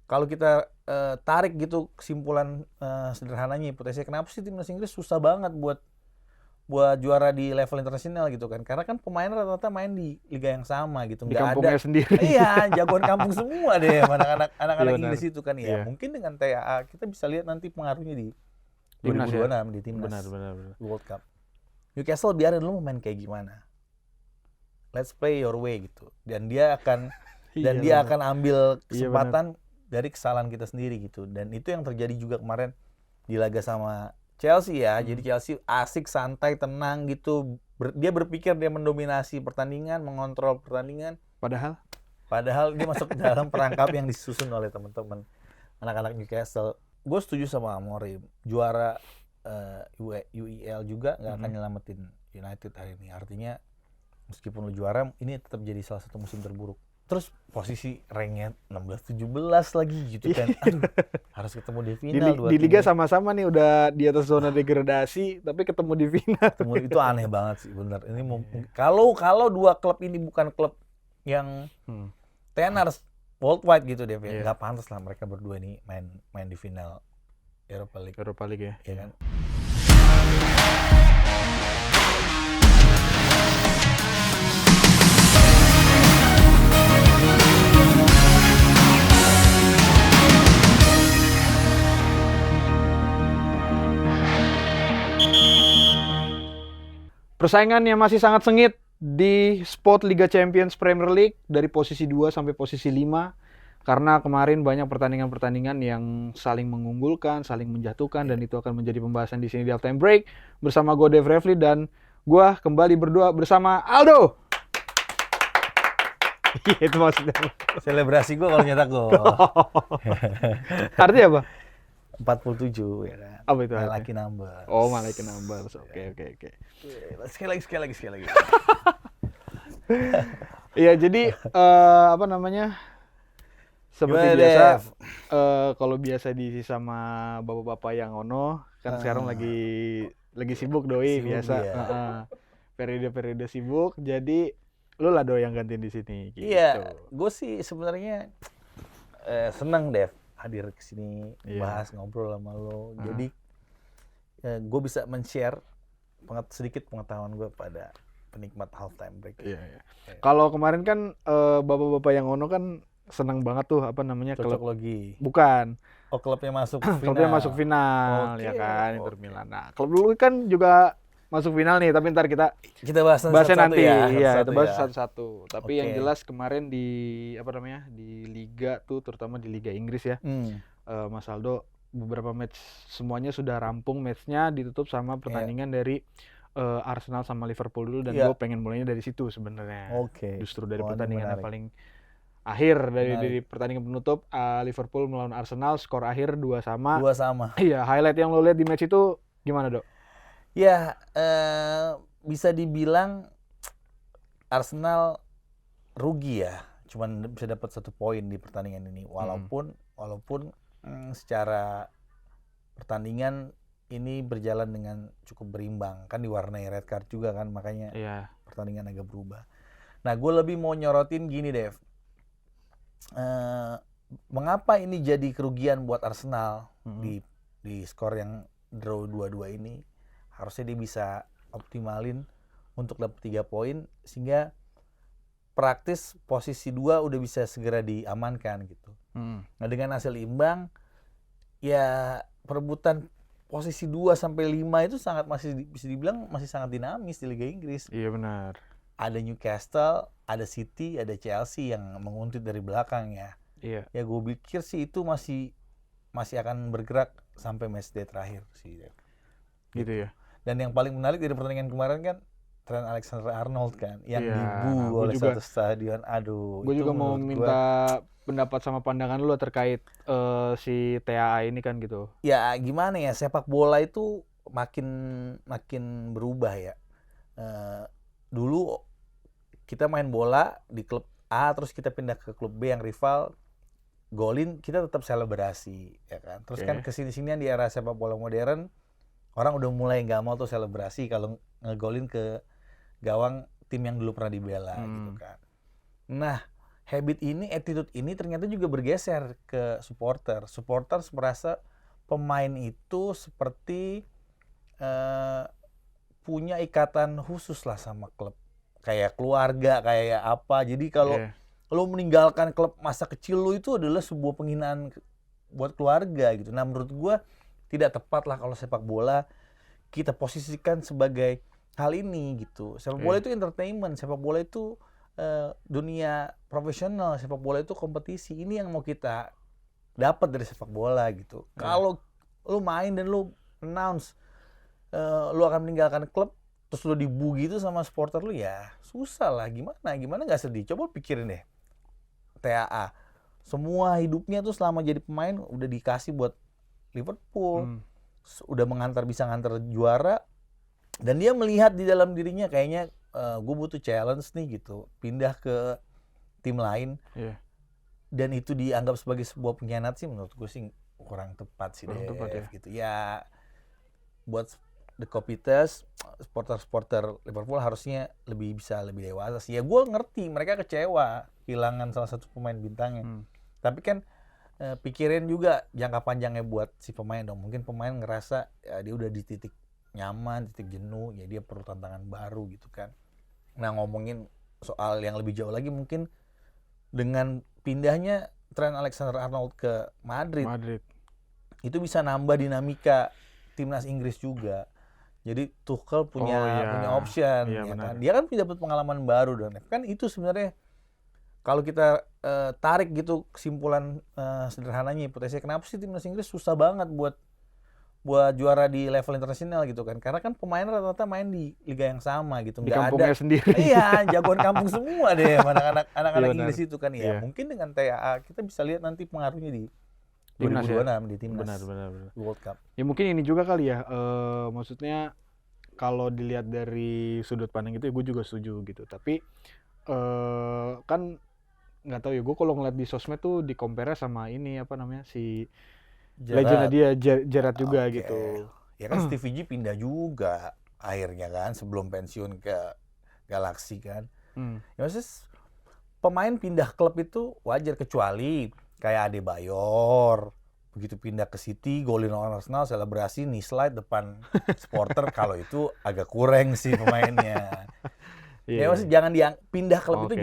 kalau kita tarik gitu kesimpulan sederhananya hipotesisnya, kenapa sih timnas Inggris susah banget buat juara di level internasional gitu kan? Karena kan pemain rata-rata main di liga yang sama gitu, Di nggak ada. kampungnya sendiri. Iya, jagoan kampung semua deh anak-anak Iya, Inggris benar. itu kan ya. Iya. Mungkin dengan TAA kita bisa lihat nanti pengaruhnya di Timnas ya? 2026 di timnas Benar. World Cup. Newcastle biarin lu main kayak gimana. Let's play your way gitu. Dan dia akan Iya, benar. akan ambil Iya, kesempatan dari kesalahan kita sendiri gitu. Dan itu yang terjadi juga kemarin di laga sama Chelsea ya. Jadi Chelsea asik, santai, tenang gitu. Dia berpikir dia mendominasi pertandingan, mengontrol pertandingan. Padahal dia masuk dalam perangkap yang disusun oleh teman-teman anak-anak Newcastle. Gue setuju sama Amorim. Juara UEL juga nggak akan nyelamatin United hari ini. Artinya meskipun lu juara, ini tetap jadi salah satu musim terburuk. Terus posisi ranknya 16-17 lagi gitu kan. Aduh, harus ketemu di final. Di liga sama-sama nih udah di atas zona degradasi, tapi ketemu di final. Itu aneh banget sih, bener. Ini kalau dua klub ini bukan klub yang tenors worldwide gitu deh, nggak pantas lah mereka berdua ini main di final Europa League ya. Iya kan? Persaingannya masih sangat sengit di spot Liga Champions Premier League dari posisi 2 sampai posisi 5 karena kemarin banyak pertandingan-pertandingan yang saling mengunggulkan, saling menjatuhkan dan itu akan menjadi pembahasan di sini di halftime break bersama gue Dev Refli dan gue kembali berdua bersama Aldo. Itu maksudnya. Selebrasi gue kalau nyetak gol. Artinya apa? 47 ya kan. Apa itu? Lucky numbers. Oh, lucky numbers. Oke. Sekali lagi. Iya, jadi apa namanya? Seperti biasa, kalau biasa diisi sama bapak-bapak yang ono, kan sekarang lagi sibuk doi biasa. Periode sibuk, jadi lu lah doi yang gantiin di sini. Gitu. Iya, gue sih sebenarnya seneng Dev hadir ke sini bahas ngobrol sama lo. Jadi gue bisa men-share sedikit pengetahuan gue pada penikmat halftime break. Iya. Kalau kemarin kan bapak-bapak yang ono kan senang banget tuh apa namanya cocok logi. Bukan. Oh, klubnya masuk final. Klubnya masuk final ya kan Inter Milan. Nah, klub dulu kan juga masuk final nih, tapi ntar kita bahasnya nanti ya. Iya, itu bahas satu-satu. Tapi yang jelas kemarin di apa namanya? Di liga tuh, terutama di Liga Inggris ya. Mas Aldo beberapa match semuanya sudah rampung matchnya, ditutup sama pertandingan dari Arsenal sama Liverpool dulu dan gue pengen mulainya dari situ sebenarnya. Justru dari pertandingan yang paling akhir dari pertandingan penutup Liverpool melawan Arsenal, skor akhir 2-2. Iya, highlight yang lo lihat di match itu gimana, Dok? Ya, bisa dibilang Arsenal rugi ya, cuman bisa dapat 1 poin di pertandingan ini. Walaupun secara pertandingan ini berjalan dengan cukup berimbang, kan diwarnai red card juga kan, makanya pertandingan agak berubah. Nah, gue lebih mau nyorotin gini, Dev. Mengapa ini jadi kerugian buat Arsenal di skor yang draw 2-2 ini? Harusnya dia bisa optimalin untuk dapat 3 poin sehingga praktis posisi 2 udah bisa segera diamankan gitu. Nah, dengan hasil imbang ya perebutan posisi 2 sampai 5 itu masih bisa dibilang masih sangat dinamis di Liga Inggris. Iya, benar. Ada Newcastle, ada City, ada Chelsea yang menguntit dari belakang ya. Iya. Ya gue pikir sih itu masih akan bergerak sampai matchday terakhir sih. Gitu ya. Dan yang paling menarik dari pertandingan kemarin kan Trent Alexander-Arnold kan yang dibu oleh satu stadion. Aduh. Gue juga mau minta pendapat sama pandangan lu terkait si TAA ini kan gitu. Ya gimana ya, sepak bola itu makin berubah ya. Dulu kita main bola di klub A terus kita pindah ke klub B yang rival, golin kita tetap selebrasi ya kan. Terus kan kesini-sinian di era sepak bola modern orang udah mulai nggak mau tuh selebrasi kalau ngegolin ke gawang tim yang dulu pernah dibela gitu kan. Nah, habit ini, attitude ini ternyata juga bergeser ke supporter. Supporter merasa pemain itu seperti punya ikatan khusus lah sama klub. Kayak keluarga, kayak apa. Jadi kalau lo meninggalkan klub masa kecil lo itu adalah sebuah penghinaan buat keluarga gitu. Nah menurut gue tidak tepat lah kalau sepak bola kita posisikan sebagai hal ini gitu. Sepak bola itu entertainment, sepak bola itu dunia profesional, sepak bola itu kompetisi. Ini yang mau kita dapat dari sepak bola gitu. Kalau lu main dan lu announce lu akan meninggalkan klub, terus lu dibu gitu sama supporter lu, ya susah lah. Gimana nggak sedih? Coba pikirin deh, TAA semua hidupnya tuh selama jadi pemain udah dikasih buat Liverpool, udah bisa ngantar juara, dan dia melihat di dalam dirinya kayaknya gue butuh challenge nih gitu, pindah ke tim lain, dan itu dianggap sebagai sebuah pengkhianat sih menurut gue sih kurang tepat sih deh, gitu ya. Buat The Kopites, supporter Liverpool harusnya lebih dewasa sih. Ya gue ngerti mereka kecewa kehilangan salah satu pemain bintangnya. Tapi kan pikirin juga jangka panjangnya buat si pemain dong. Mungkin pemain ngerasa ya, dia udah di titik nyaman, titik jenuh, ya dia perlu tantangan baru gitu kan. Nah ngomongin soal yang lebih jauh lagi, mungkin dengan pindahnya Trent Alexander-Arnold ke Madrid, itu bisa nambah dinamika timnas Inggris juga. Jadi Tuchel punya option, ya kan? Dia kan dapat pengalaman baru, dan kan itu sebenarnya kalau kita tarik gitu kesimpulan sederhananya, hipotesisnya kenapa sih timnas Inggris susah banget buat juara di level internasional gitu kan? Karena kan pemain rata-rata main di liga yang sama gitu, nggak ada. Di kampungnya sendiri. Iya, jagoan kampung semua deh anak-anak Inggris itu kan ya. Mungkin dengan TAA kita bisa lihat nanti pengaruhnya di 2026 di timnas World Cup. Ya mungkin ini juga kali ya, maksudnya kalau dilihat dari sudut pandang itu ya gue juga setuju gitu. Tapi kan nggak tahu ya, gue kalau ngeliat di sosmed tuh di compare sama ini apa namanya si legendnya dia Gerrard juga gitu. Ya kan Stevie G pindah juga akhirnya kan sebelum pensiun ke Galaxy kan. Ya maksudnya pemain pindah klub itu wajar, kecuali kayak Adebayor begitu pindah ke City, golin lawan Arsenal, selebrasi nih slide depan supporter. Kalau itu agak kurang sih pemainnya. Ya maksudnya jangan pindah klub itu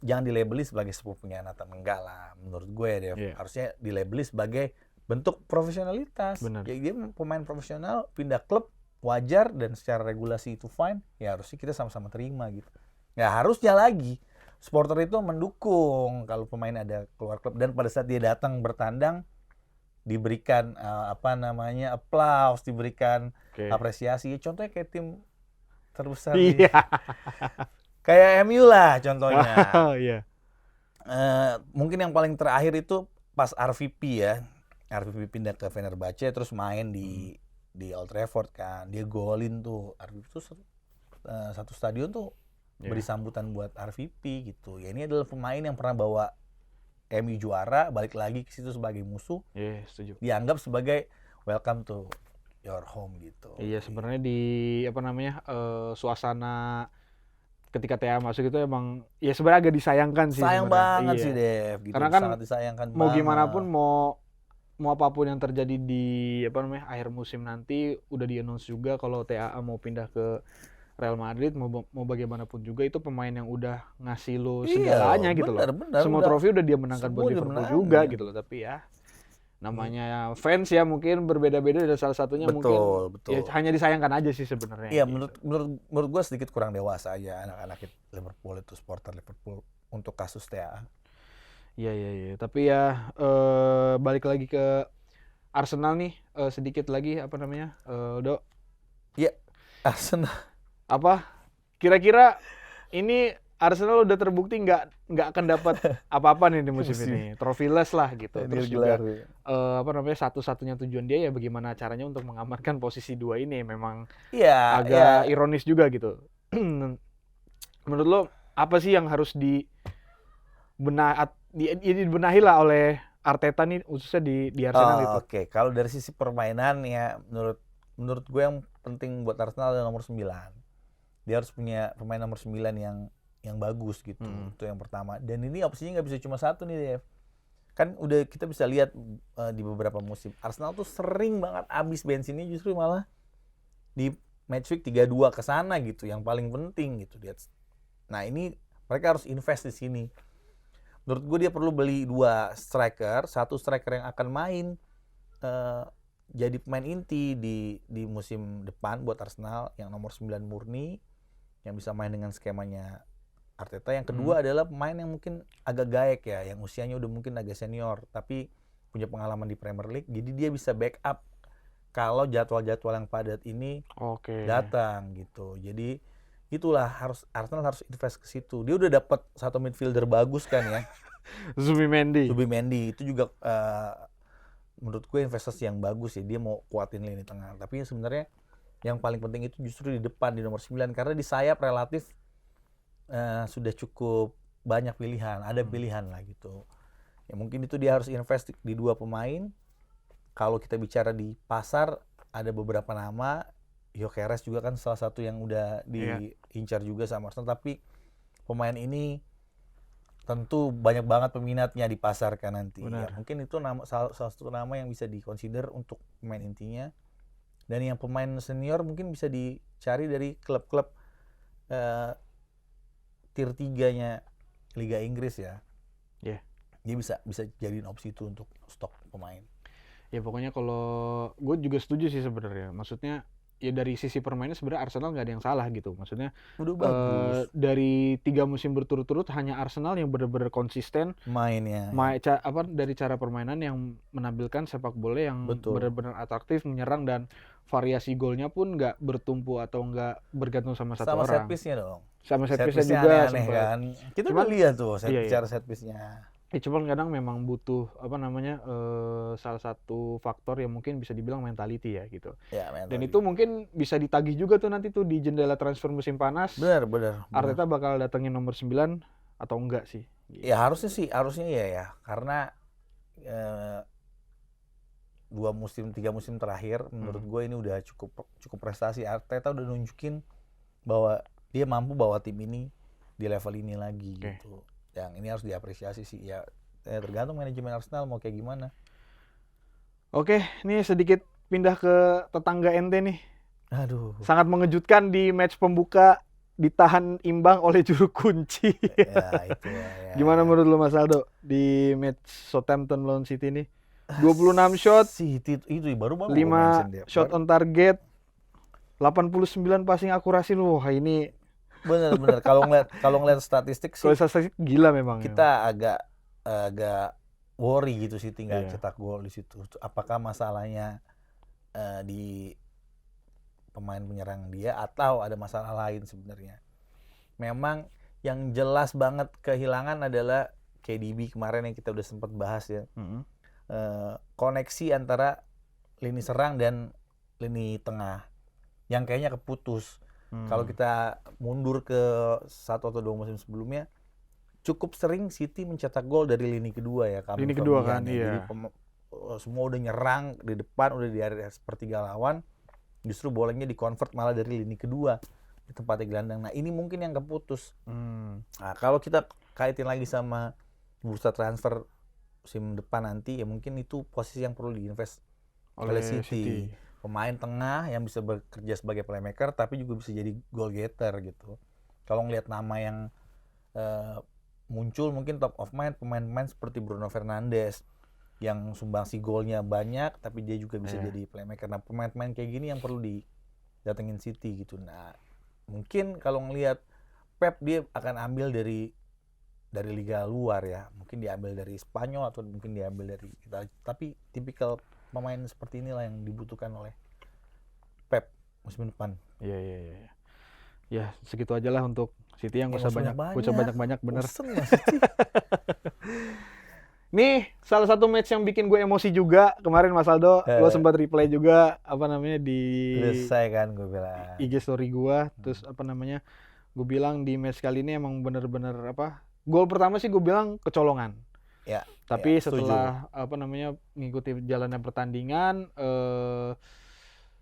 jangan dilabeli sebagai sebuah pengkhianatan, enggak lah menurut gue ya, Dev. Harusnya dilabeli sebagai bentuk profesionalitas. Ya dia pemain profesional pindah klub wajar, dan secara regulasi itu fine, ya harusnya kita sama-sama terima gitu. Ya harusnya lagi supporter itu mendukung kalau pemain ada keluar klub, dan pada saat dia datang bertandang diberikan applause, diberikan apresiasi. Contohnya kayak tim terbesar kayak MU lah contohnya. Mungkin yang paling terakhir itu pas RVP ya. RVP pindah ke Fenerbahce terus main di Old Trafford kan. Dia golin tuh. RVP tuh satu stadion tuh beri sambutan buat RVP gitu. Ya ini adalah pemain yang pernah bawa MU juara, balik lagi ke situ sebagai musuh. Setuju. Dianggap sebagai welcome to your home gitu. Iya, sebenarnya di suasana ketika TAA masuk itu emang ya sebenarnya agak disayangkan sih. Sayang banget sih, Dev. Gitu. Karena kan sangat disayangkan mau gimana pun, mau apapun yang terjadi di akhir musim nanti, udah di-announce juga kalau TAA mau pindah ke Real Madrid, mau bagaimanapun juga itu pemain yang udah ngasih lo segalanya gitu loh. Semua trofi udah dia menangkan buat Liverpool juga gitu loh. Tapi ya namanya fans ya mungkin berbeda-beda, dan salah satunya mungkin ya hanya disayangkan aja sih sebenarnya. Iya, menurut gue sedikit kurang dewasa aja anak-anak Liverpool itu, supporter Liverpool untuk kasus TAA. Iya. Tapi ya balik lagi ke Arsenal nih, sedikit lagi Dok. Iya, Arsenal. Kira-kira ini Arsenal udah terbukti nggak akan dapat apa-apa nih di musim ini, trophyless lah gitu. Terus juga satu-satunya tujuan dia ya bagaimana caranya untuk mengamankan posisi 2 ini. Memang agak ironis juga gitu. Menurut lo apa sih yang harus dibenahi lah oleh Arteta nih, khususnya di Arsenal itu? Oke, kalau dari sisi permainan ya menurut gue yang penting buat Arsenal adalah nomor 9. Dia harus punya pemain nomor 9 yang yang bagus gitu. Itu yang pertama. Dan ini opsinya nggak bisa cuma satu nih, Dev. Kan udah kita bisa lihat di beberapa musim Arsenal tuh sering banget habis bensinnya justru malah di match week 3-2 ke sana gitu, yang paling penting gitu. Nah, ini mereka harus invest di sini. Menurut gue dia perlu beli 2 striker, 1 striker yang akan main jadi pemain inti di musim depan buat Arsenal, yang nomor 9 murni yang bisa main dengan skemanya Arteta. Yang kedua adalah pemain yang mungkin agak gaek ya, yang usianya udah mungkin agak senior tapi punya pengalaman di Premier League, jadi dia bisa backup kalau jadwal-jadwal yang padat ini datang gitu. Jadi itulah Arsenal harus invest ke situ. Dia udah dapat 1 midfielder bagus kan ya. Zubimendi itu juga menurut gue investasi yang bagus ya. Dia mau kuatin lini tengah. Tapi sebenarnya yang paling penting itu justru di depan di nomor 9, karena di sayap relatif sudah cukup banyak pilihan, ada pilihan lah gitu. Ya mungkin itu dia harus invest di 2 pemain. Kalau kita bicara di pasar ada beberapa nama, Gyökeres juga kan salah satu yang udah diincar juga sama Arsenal, tapi pemain ini tentu banyak banget peminatnya di pasar kan nanti. Ya, mungkin itu salah satu nama yang bisa dikonsider untuk pemain intinya. Dan yang pemain senior mungkin bisa dicari dari klub-klub tier 3-nya Liga Inggris ya. Dia bisa jadiin opsi itu untuk stok pemain. Ya pokoknya kalau gue juga setuju sih sebenarnya. Maksudnya ya dari sisi permainan sebenarnya Arsenal nggak ada yang salah gitu. Maksudnya udah bagus. Dari 3 musim berturut-turut hanya Arsenal yang benar-benar konsisten mainnya. Dari cara permainan yang menampilkan sepak bola yang benar-benar atraktif, menyerang, dan variasi golnya pun nggak bertumpu atau nggak bergantung sama satu orang. Sama set piece-nya dong. Sama set piece-nya juga aneh kan. Kita udah lihat tuh cara set piece-nya. Cuman kadang memang butuh salah satu faktor yang mungkin bisa dibilang mentality ya gitu. Ya, mentality. Dan itu mungkin bisa ditagih juga tuh nanti tuh di jendela transfer musim panas. Benar. Arteta bakal datengin nomor 9 atau enggak sih? Gitu. Ya harusnya ya. Karena 3 musim terakhir menurut gue ini udah cukup prestasi. Arteta udah nunjukin bahwa dia mampu bawa tim ini di level ini lagi gitu. Yang ini harus diapresiasi sih ya, tergantung manajemen Arsenal mau kayak gimana. Oke, ini sedikit pindah ke tetangga ente nih. Aduh. Sangat mengejutkan di match pembuka ditahan imbang oleh juru kunci. Ya, itu ya. Gimana menurut lu Mas Aldo di match Southampton lawan City ini? 26 shot, City itu baru 5 shot on target, 89 passing akurasi lu. Wah, ini bener kalau ngeliat statistik sih, gila memang. Kita agak worry gitu sih tinggal cetak gol di situ. Apakah masalahnya di pemain penyerang dia atau ada masalah lain sebenarnya? Memang yang jelas banget kehilangan adalah KDB kemarin yang kita udah sempat bahas ya. Koneksi antara lini serang dan lini tengah yang kayaknya keputus. Kalau kita mundur ke 1 atau 2 musim sebelumnya, cukup sering City mencetak gol dari lini kedua ya. Lini kedua kan, iya. Jadi semua udah nyerang di depan, udah di area sepertiga lawan, justru bolanya dikonvert malah dari lini kedua di tempatnya gelandang. Nah ini mungkin yang keputus. Nah kalau kita kaitin lagi sama bursa transfer musim depan nanti, ya mungkin itu posisi yang perlu diinvest oleh City. Pemain tengah yang bisa bekerja sebagai playmaker tapi juga bisa jadi goal getter gitu. Kalau ngelihat nama yang muncul mungkin top of mind pemain-pemain seperti Bruno Fernandes yang sumbangsi golnya banyak tapi dia juga bisa jadi playmaker. Nah pemain-pemain kayak gini yang perlu didatengin City gitu. Nah mungkin kalau ngelihat Pep dia akan ambil dari liga luar ya. Mungkin diambil dari Spanyol atau mungkin diambil dari Italia. Tapi tipikal pemain seperti inilah yang dibutuhkan oleh Pep musim depan. Iya. Ya segitu aja lah untuk City yang usah banyak bener. Nih salah satu match yang bikin gue emosi juga kemarin Mas Aldo, lo sempat replay juga di selesai kan gue bilang IG story gue, terus gue bilang di match kali ini emang bener-bener gol pertama sih gue bilang kecolongan. Ya. Tapi setelah mengikuti jalannya pertandingan,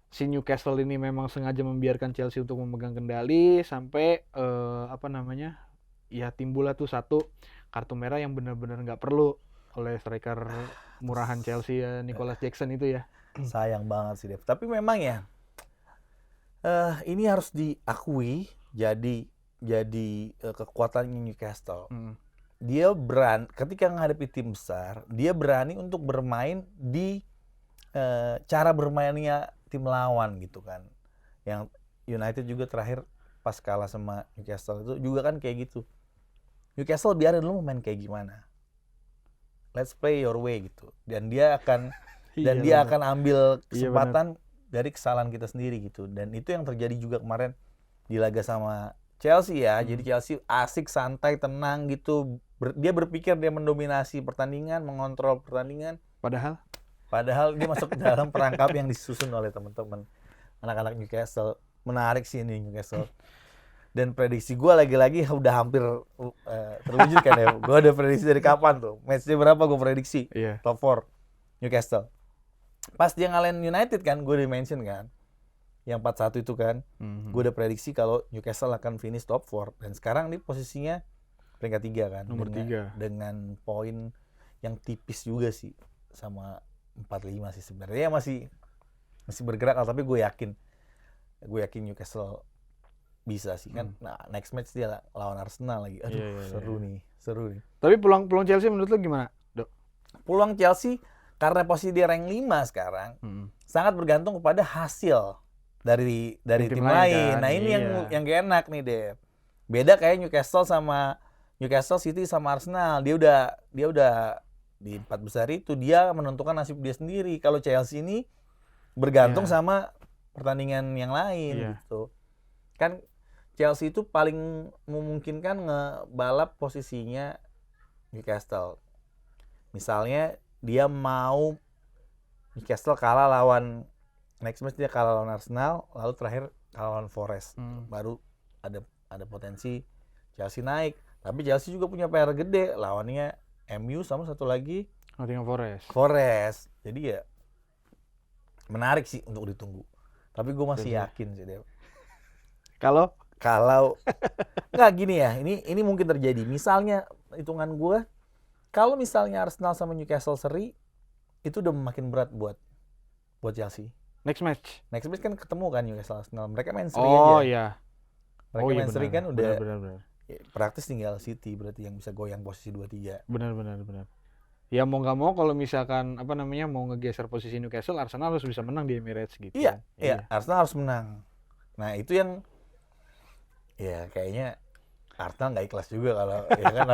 si Newcastle ini memang sengaja membiarkan Chelsea untuk memegang kendali sampai ya timbullah tuh satu kartu merah yang benar-benar nggak perlu oleh striker murahan Chelsea ya, Nicholas Jackson itu ya. Sayang banget sih Dev. Tapi memang ya ini harus diakui jadi kekuatannya Newcastle. Dia ketika menghadapi tim besar, dia berani untuk bermain di cara bermainnya tim lawan gitu kan. Yang United juga terakhir pas kalah sama Newcastle itu juga kan kayak gitu. Newcastle biarin lu main kayak gimana. Let's play your way gitu. Dan dia akan akan ambil kesempatan dari kesalahan kita sendiri gitu. Dan itu yang terjadi juga kemarin di laga sama Chelsea ya. Jadi Chelsea asik, santai, tenang gitu. Dia berpikir dia mendominasi pertandingan, mengontrol pertandingan. Padahal dia masuk ke dalam perangkap yang disusun oleh teman-teman anak-anak Newcastle. Menarik sih ini Newcastle. Dan prediksi gue lagi-lagi udah hampir terwujud kan ya. Gue udah prediksi dari kapan tuh. Matchnya berapa gue prediksi? Top 4 Newcastle. Pas dia ngalahin United kan, gue udah mention kan. Yang 4-1 itu kan. Gue udah prediksi kalau Newcastle akan finish top 4. Dan sekarang nih posisinya peringkat 3 kan. Nomor 3. Dengan poin yang tipis juga sih. Sama 45 sih sebenarnya. Masih bergerak, tapi gue yakin Newcastle bisa sih kan. Nah, next match dia lawan Arsenal lagi. Aduh, seru nih. Tapi peluang Chelsea menurut lu gimana, Dok? Peluang Chelsea karena posisi dia rank 5 sekarang sangat bergantung kepada hasil dari tim lain. Kan? Nah, ini yang gak enak nih, Dev. Beda kayak Newcastle City sama Arsenal. Dia udah di 4 besar itu dia menentukan nasib dia sendiri. Kalau Chelsea ini bergantung sama pertandingan yang lain gitu. Kan Chelsea itu paling memungkinkan ngebalap posisinya Newcastle. Misalnya dia mau Newcastle kalah lawan next match dia kalah lawan Arsenal, lalu terakhir kalah lawan Forest. Baru ada potensi Chelsea naik. Tapi Chelsea juga punya PR gede, lawannya MU sama satu lagi Nottingham Forest. Jadi ya menarik sih untuk ditunggu. Tapi gue masih yakin sih Dev. Kalau nggak gini ya, ini mungkin terjadi. Misalnya hitungan gue, kalau misalnya Arsenal sama Newcastle seri, itu udah makin berat buat Chelsea. Next match kan ketemu kan Newcastle Arsenal. Mereka main seri aja. Oh iya. Mereka main seri kan udah benar. Ya, praktis tinggal City berarti yang bisa goyang posisi 2-3. Benar. Ya mau nggak mau kalau misalkan mau ngegeser posisi Newcastle, Arsenal harus bisa menang di Emirates gitu. Iya. Arsenal harus menang. Nah itu yang ya kayaknya Arsenal nggak ikhlas juga kalau ya kan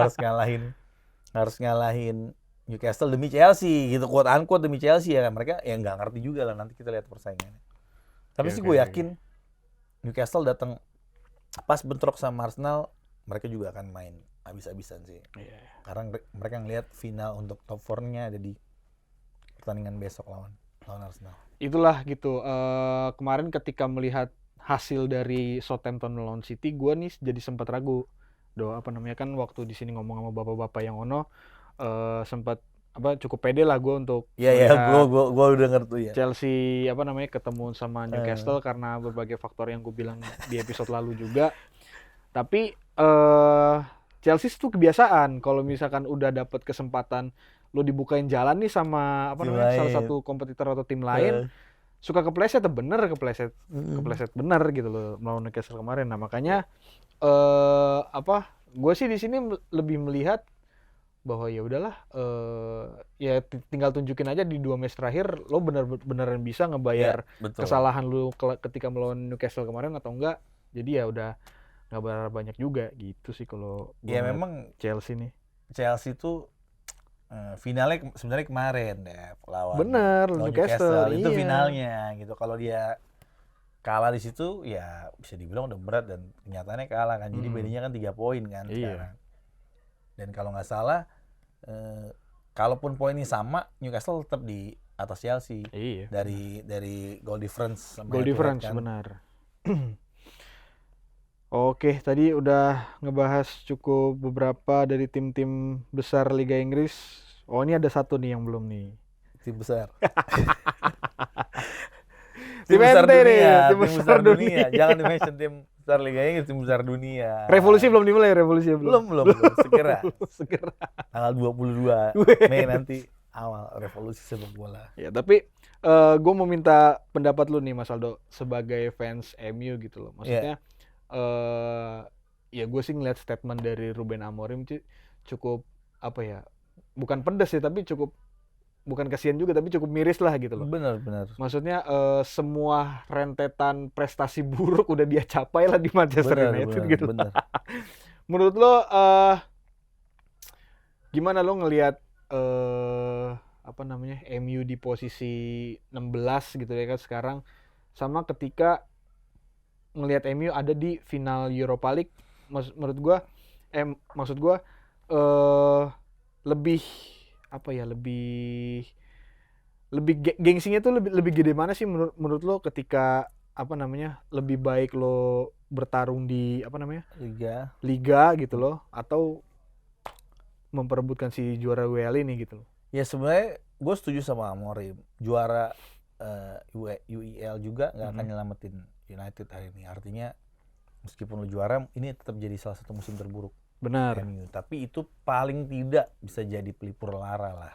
harus ngalahin Newcastle demi Chelsea gitu, quote unquote demi Chelsea ya kan. Mereka ya nggak ngerti juga lah, nanti kita lihat persaingannya. Tapi sih gue yakin Newcastle datang pas bentrok sama Arsenal, mereka juga akan main habis-habisan sih. Karena mereka ngelihat final untuk top 4-nya ada di pertandingan besok lawan Arsenal. Itulah gitu. Kemarin ketika melihat hasil dari Southampton lawan City, gue nih jadi sempat ragu. Kan waktu di sini ngomong sama bapak-bapak yang sempat cukup pede lah gue untuk gue udah ngerti ya. Chelsea ketemu sama Newcastle karena berbagai faktor yang gue bilang di episode lalu juga. Tapi Chelsea itu kebiasaan kalau misalkan udah dapat kesempatan lo dibukain jalan nih sama salah satu kompetitor atau tim lain, suka kepleset bener gitu loh melawan Newcastle kemarin. Nah makanya gue sih di sini lebih melihat bahwa ya udahlah, ya tinggal tunjukin aja di 2 match terakhir lo beneran bisa ngebayar kesalahan lo ketika melawan Newcastle kemarin atau enggak. Jadi ya udah nggak berharap banyak juga gitu sih kalau ya memang Chelsea tuh finalnya sebenarnya kemarin ya lawan Newcastle itu finalnya gitu. Kalau dia kalah di situ ya bisa dibilang udah berat dan kenyataannya kalah kan. Jadi bedanya kan 3 poin kan sekarang. Dan kalau nggak salah kalaupun poinnya sama, Newcastle tetap di atas Chelsea. Dari goal difference kan. Benar. Oke, tadi udah ngebahas cukup beberapa dari tim-tim besar Liga Inggris. Oh, ini ada satu nih yang belum nih. Tim besar. tim besar dunia. Jangan di-mention tim Besar Liga Inggris, tim besar dunia. Revolusi belum dimulai, revolusi belum. Belum. Segera. Tanggal 22 Mei nanti awal revolusi sepak bola. Ya, tapi gue mau minta pendapat lu nih Mas Aldo sebagai fans MU gitu loh. Maksudnya ya gue sih ngeliat statement dari Ruben Amorim cukup apa ya? Bukan pedas sih, tapi cukup bukan kasihan juga, tapi cukup miris lah gitu loh. Benar. Maksudnya semua rentetan prestasi buruk udah dia capai lah di Manchester United gitu. Benar. Menurut lo gimana lo ngelihat MU di posisi 16 gitu ya kan sekarang, sama ketika ngelihat MU ada di final Europa League? Maksud gua lebih apa ya, lebih gengsinya tuh lebih gede mana sih menurut lo ketika lebih baik lo bertarung di liga gitu loh, atau memperebutkan si juara WL ini gitu loh? Ya sebenarnya gue setuju sama Amorim, juara UEL juga nggak akan nyelamatin United hari ini. Artinya meskipun lo juara, ini tetap jadi salah satu musim terburuk. Benar. MU. Tapi itu paling tidak bisa jadi pelipur lara lah,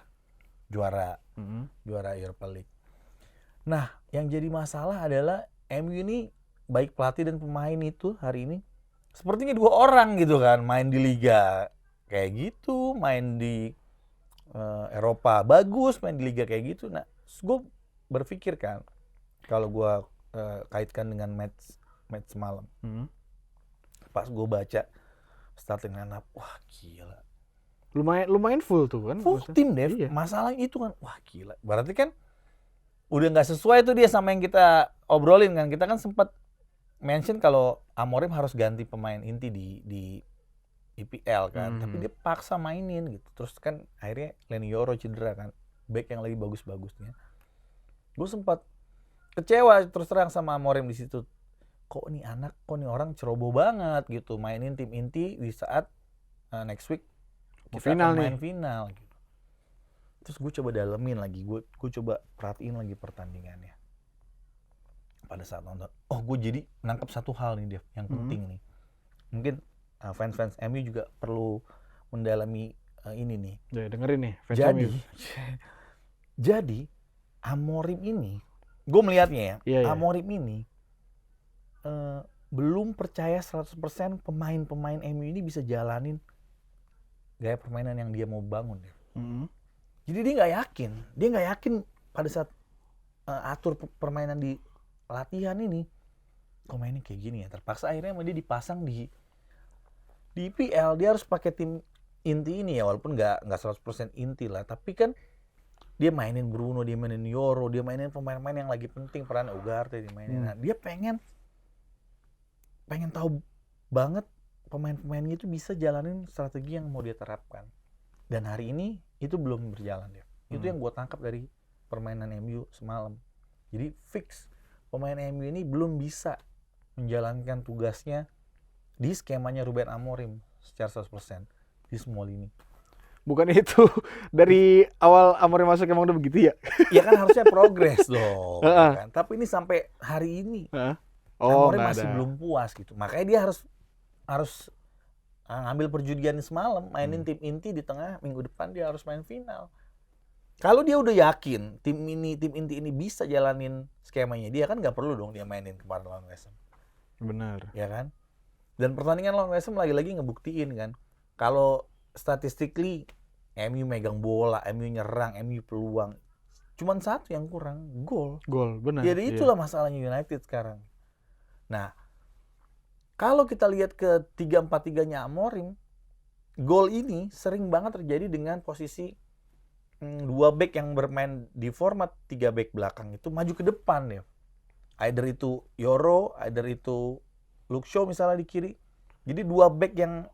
juara Europa League. Nah, yang jadi masalah adalah MU ini baik pelatih dan pemain itu hari ini sepertinya dua orang gitu kan, main di liga kayak gitu, main di Eropa bagus, main di liga kayak gitu. Nah, gue berpikir kan, kalau gue kaitkan dengan match semalam, pas gue baca starting lineup, wah gila. Lumayan full tuh kan. Full tim Dev. Iya. Masalah itu kan, wah gila. Berarti kan udah nggak sesuai tuh dia sama yang kita obrolin kan. Kita kan sempat mention kalau Amorim harus ganti pemain inti di IPL kan. Tapi dia paksa mainin gitu. Terus kan akhirnya Leny Yoro cedera kan. Back yang lagi bagus-bagusnya. Gue sempat kecewa terus terang sama Amorim di situ. Kok nih orang ceroboh banget gitu, mainin tim inti di saat next week kita akan main final gitu. Terus gue coba dalemin lagi, gue coba perhatiin lagi pertandingannya. Pada saat nonton, gue jadi nangkep satu hal nih Dev, yang penting nih. Mungkin fans MU juga perlu mendalami ini nih. Ya, dengerin nih fans MU. Jadi Amorim ini, gue melihatnya ya, Amorim ini belum percaya 100% pemain-pemain MU ini bisa jalanin gaya permainan yang dia mau bangun. Jadi dia nggak yakin pada saat atur permainan di latihan ini, kok mainnya kayak gini ya. Terpaksa akhirnya dia dipasang di IPL, dia harus pakai tim inti ini ya, walaupun nggak 100% inti lah, tapi kan dia mainin Bruno, dia mainin Yoro, dia mainin pemain-pemain yang lagi penting, peran Ugarte dia mainin. Nah, dia pengen tahu banget pemain-pemainnya itu bisa jalanin strategi yang mau dia terapkan. Dan hari ini itu belum berjalan ya. Itu yang gue tangkap dari permainan MU semalam. Jadi fix pemain MU ini belum bisa menjalankan tugasnya di skemanya Ruben Amorim secara 100% di semua lini. Bukan itu dari awal Amorim masuk emang udah begitu ya? Ya kan harusnya progres dong. Kan? Tapi ini sampai hari ini Amorim masih belum puas gitu. Makanya dia harus ngambil perjudian semalam, mainin tim inti di tengah, minggu depan dia harus main final. Kalau dia udah yakin tim inti ini bisa jalanin skemanya, dia kan nggak perlu dong dia mainin kemarin lawan West Ham. Benar. Ya kan? Dan pertandingan lawan West Ham lagi-lagi ngebuktiin kan, kalau statistically MU megang bola, MU nyerang, MU peluang, cuman satu yang kurang, gol. Gol, benar. Jadi itulah masalahnya United sekarang. Nah, kalau kita lihat ke 3-4-3-nya Amorim, gol ini sering banget terjadi dengan posisi 2 back yang bermain di format 3 back belakang itu maju ke depan ya. Either itu Yoro, either itu Luke Shaw misalnya di kiri. Jadi 2 back yang,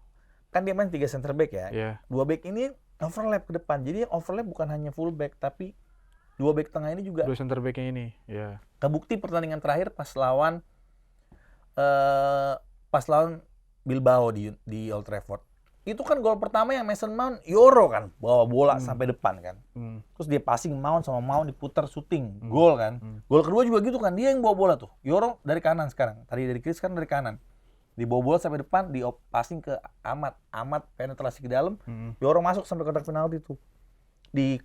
kan dia main 3 center back ya. Yeah. 2 back ini overlap ke depan. Jadi yang overlap bukan hanya full back, tapi 2 back tengah ini juga. 2 center backnya ini, ya. Kebukti pertandingan terakhir pas lawan Bilbao di Old Trafford. Itu kan gol pertama yang Mason Mount, Yoro kan bawa bola sampai depan kan. Terus dia passing Mount sama Mount diputar shooting, gol kan. Gol kedua juga gitu kan, dia yang bawa bola tuh. Yoro dari kanan sekarang, tadi dari kiri sekarang dari kanan. dibobol sampai depan, passing ke Amat penetrasi ke dalam, dorong masuk sampai kotak penalti tuh. Di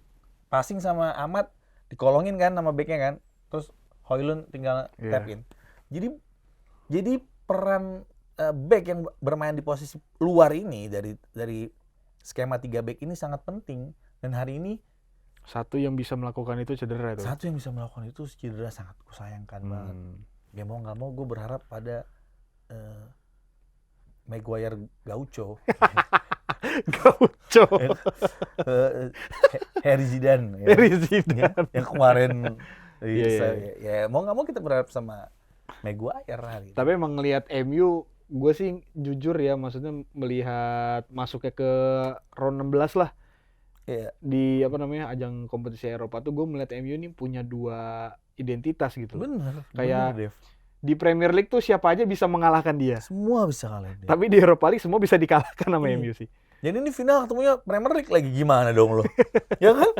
passing sama Amat, dikolongin kan sama backnya kan, terus Højlund tinggal tap in. Jadi peran back yang bermain di posisi luar ini dari skema 3 back ini sangat penting, dan hari ini satu yang bisa melakukan itu cedera itu. Satu yang bisa melakukan itu cedera, sangat kusayangkan banget. Ya mau nggak mau gue berharap pada Maguire Gaucho. Harry Zidane. Yang kemarin. Ya mau nggak mau kita berharap sama Maguire hari. Tapi emang ngelihat MU, gue sih jujur ya, maksudnya melihat masuknya ke round 16 lah. Di ajang kompetisi Eropa tuh gue melihat MU ini punya 2 identitas gitu. Bener. Kayak di Premier League tuh siapa aja bisa mengalahkan dia. Semua bisa kalahin dia. Tapi di Europa League semua bisa dikalahkan sama MU sih. Jadi ini final ketemunya Premier League lagi, gimana dong lo? Ya kan?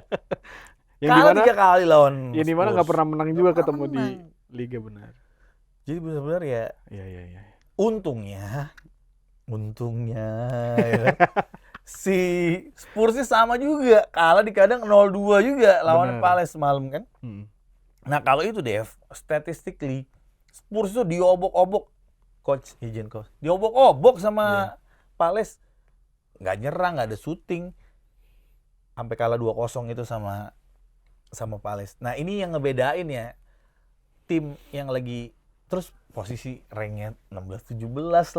Yang dimana 3 kali lawan. Yang dimana nggak pernah menang juga ketemu di Liga, benar. Jadi benar-benar ya. Iya. Untungnya ya. Si Spurs sama juga, kalah di kadang 0-2 juga lawan Palace semalam kan. Nah kalau itu Dev, statistically Spurs itu diobok-obok, coach, diobok-obok sama Palace, nggak nyerang, nggak ada shooting, sampai kalah 2-0 itu sama Palace. Nah ini yang ngebedain ya, tim yang lagi terus posisi ranknya 16-17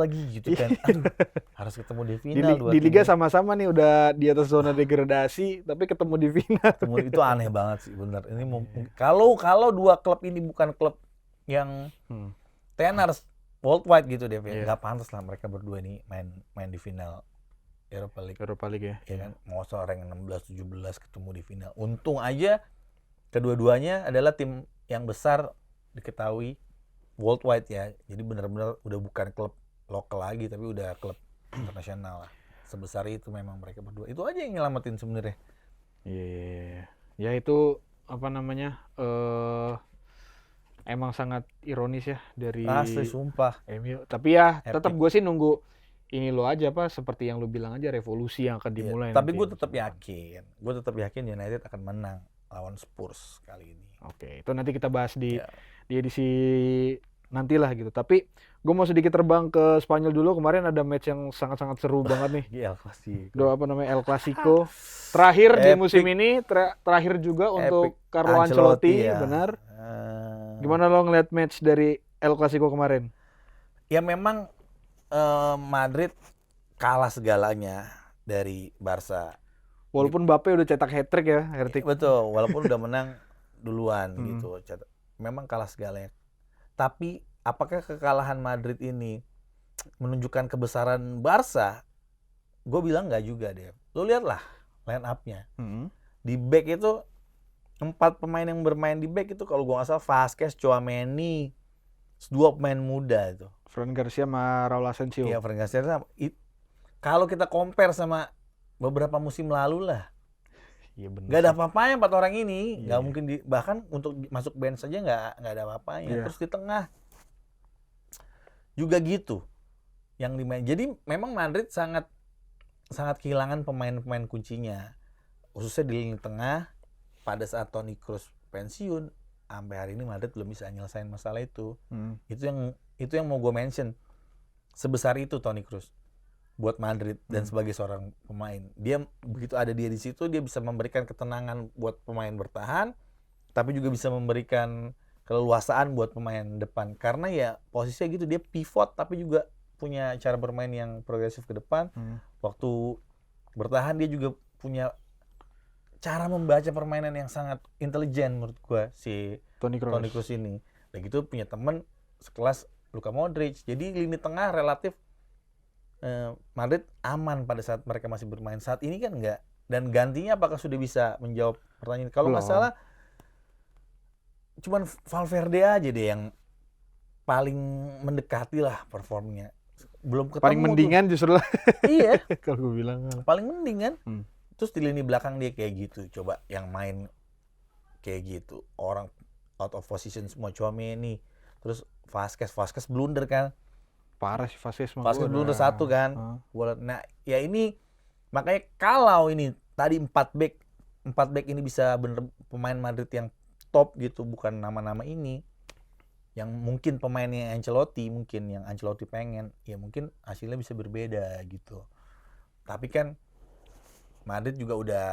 lagi gitu kan. Aduh, harus ketemu di final. Di Liga sama-sama nih udah di atas zona degradasi, tapi ketemu di final. Itu aneh banget sih, bener. Ini kalau 2 klub ini bukan klub yang tenors worldwide gitu deh, nggak pantas lah mereka berdua ini main di final Europa League ya. Ya kan, mau rank 16-17 ketemu di final. Untung aja kedua-duanya adalah tim yang besar diketahui worldwide ya. Jadi benar-benar udah bukan klub lokal lagi, tapi udah klub internasional lah. Sebesar itu memang mereka berdua. Itu aja yang nyelamatin sebenarnya. Iya. Ya itu emang sangat ironis ya dari asli sumpah MU. Tapi ya tetap gue sih nunggu ini lo aja seperti yang lo bilang aja, revolusi yang akan dimulai. Tapi gue tetap yakin United akan menang lawan Spurs kali ini. Oke, itu nanti kita bahas di edisi nantilah gitu. Tapi gue mau sedikit terbang ke Spanyol dulu. Kemarin ada match yang sangat-sangat seru banget nih. El Clasico. El Clasico. Terakhir di musim ini, terakhir juga untuk Carlo Ancelotti, benar. Gimana lo ngeliat match dari El Clasico kemarin? Ya memang Madrid kalah segalanya dari Barca. Walaupun Mbappe udah cetak hat-trick ya, Betul, walaupun udah menang duluan gitu. Memang kalah segalanya. Tapi apakah kekalahan Madrid ini menunjukkan kebesaran Barca? Gue bilang nggak juga deh. Lo lihatlah line up-nya. Di back itu 4 pemain yang bermain di back itu kalau gue nggak salah Vasquez, Tchouaméni, 2 pemain muda itu. Fran Garcia sama Raul Asensio. Iya, Fran Garcia. Kalau kita compare sama beberapa musim lalu lah, nggak ada apa-apanya 4 orang ini. Nggak mungkin bahkan untuk masuk bench saja nggak ada apa-apanya. Terus di tengah juga gitu yang dimain. Jadi memang Madrid sangat kehilangan pemain-pemain kuncinya, khususnya di lini tengah. Pada saat Toni Kroos pensiun, sampai hari ini Madrid belum bisa nyelesain masalah itu. Itu yang mau gue mention. Sebesar itu Toni Kroos buat Madrid dan sebagai seorang pemain. Dia begitu ada dia di situ, dia bisa memberikan ketenangan buat pemain bertahan, tapi juga bisa memberikan keleluasaan buat pemain depan. Karena ya posisinya gitu, dia pivot tapi juga punya cara bermain yang progresif ke depan. Waktu bertahan dia juga punya cara membaca permainan yang sangat intelijen menurut gua si Toni Kroos ini. Dan gitu punya teman sekelas Luka Modric. Jadi lini tengah relatif Madrid aman pada saat mereka masih bermain. Saat ini kan enggak. Dan gantinya apakah sudah bisa menjawab pertanyaan? Kalau nggak salah cuman Valverde aja deh yang paling mendekati lah performnya. Belum ketemu. Paling mendingan justru lah. Iya. Kalau gue bilang. Paling mendingan. Terus di lini belakang dia kayak gitu. Coba yang main kayak gitu. Orang out of position semua. Tchouaméni. Terus Vasquez blunder kan. Parah sih Vazquez mah. Vazquez belum satu kan. Nah, ya ini makanya kalau ini tadi 4 back ini bisa bener pemain Madrid yang top gitu, bukan nama-nama ini. Yang mungkin pemainnya Ancelotti, mungkin yang Ancelotti pengen, ya mungkin hasilnya bisa berbeda gitu. Tapi kan Madrid juga udah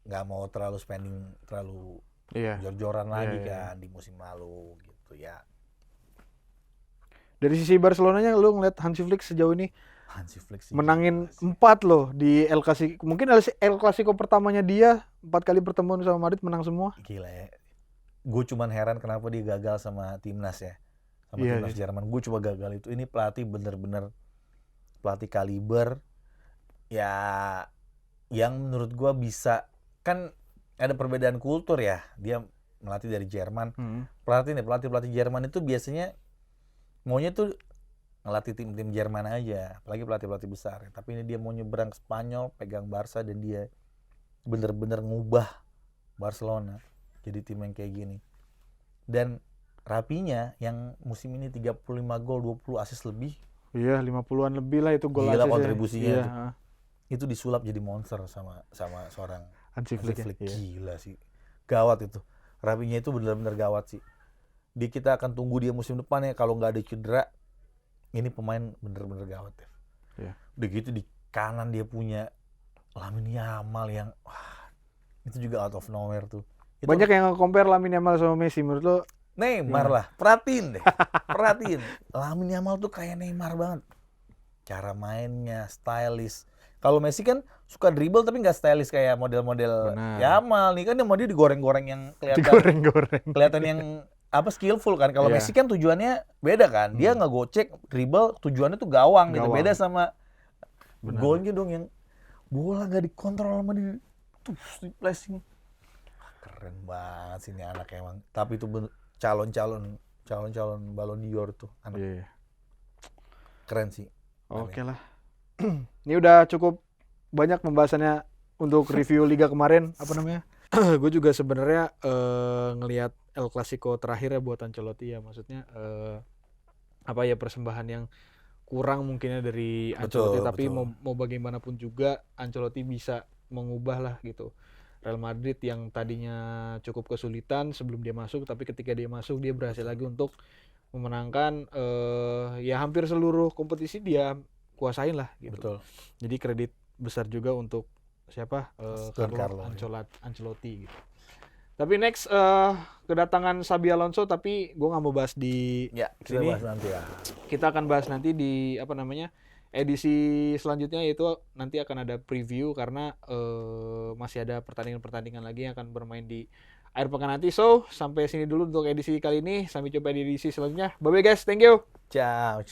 nggak mau terlalu spending terlalu jor-joran lagi kan di musim lalu gitu ya. Dari sisi Barcelonanya lu ngeliat Hansi Flick sejauh ini menangin 4 loh di El Clasico. Mungkin El Clasico pertamanya dia 4 kali pertemuan sama Madrid menang semua. Gila ya. Gue cuman heran kenapa dia gagal sama timnas ya. Sama timnas Jerman. Gue coba gagal itu. Ini pelatih bener-bener pelatih kaliber ya, yang menurut gue bisa, kan ada perbedaan kultur ya. Dia melatih dari Jerman. Pelatih Jerman itu biasanya maunya tuh ngelatih tim-tim Jerman aja, apalagi pelatih-pelatih besar. Tapi ini dia mau nyebrang ke Spanyol, pegang Barca, dan dia bener-bener ngubah Barcelona jadi tim yang kayak gini. Dan Rapinya yang musim ini 35 gol, 20 assist lebih. Iya, 50-an lebih lah itu gol assist. Gila kontribusinya itu disulap jadi monster sama seorang Hansi Flick. Gila sih. Gawat itu. Rapinya itu bener-bener gawat sih. Kita akan tunggu dia musim depan ya, kalau nggak ada cedera. Ini pemain bener-bener gawat ya. Udah gitu di kanan dia punya Lamine Yamal yang itu juga out of nowhere tuh. Banyak yang compare Lamine Yamal sama Messi, menurut lo? Neymar lah, perhatiin deh. Lamine Yamal tuh kayak Neymar banget. Cara mainnya, stylish. Kalau Messi kan suka dribble tapi nggak stylish kayak model-model Yamal. Nih kan dia digoreng-goreng yang kelihatan yang skillful kan. Kalau Messi kan tujuannya beda kan. Dia ngegocek, dribble, tujuannya tuh gawang gitu. Beda sama golnya dong yang bola nggak dikontrol sama dia. Tuh, di flashing. Keren banget sih ini anak emang. Tapi itu calon-calon Ballon d'Or tuh anak. Keren sih. Oke lah. Ini udah cukup banyak pembahasannya untuk review Liga kemarin. Apa namanya? Gue juga sebenarnya ngelihat El Clasico terakhir ya buat Ancelotti ya, maksudnya persembahan yang kurang mungkinnya dari Ancelotti, tapi mau bagaimanapun juga Ancelotti bisa mengubah lah gitu Real Madrid yang tadinya cukup kesulitan sebelum dia masuk, tapi ketika dia masuk dia berhasil lagi untuk memenangkan ya hampir seluruh kompetisi dia kuasain lah gitu. Jadi kredit besar juga untuk siapa Carlo Ancelotti gitu. Tapi next kedatangan Xabi Alonso, tapi gue nggak mau bahas di sini. Bahas nanti ya. Kita akan bahas nanti di edisi selanjutnya, yaitu nanti akan ada preview karena masih ada pertandingan lagi yang akan bermain di akhir pekan nanti. So sampai sini dulu untuk edisi kali ini. Sampai jumpa di edisi selanjutnya. Bye bye guys, thank you. Ciao.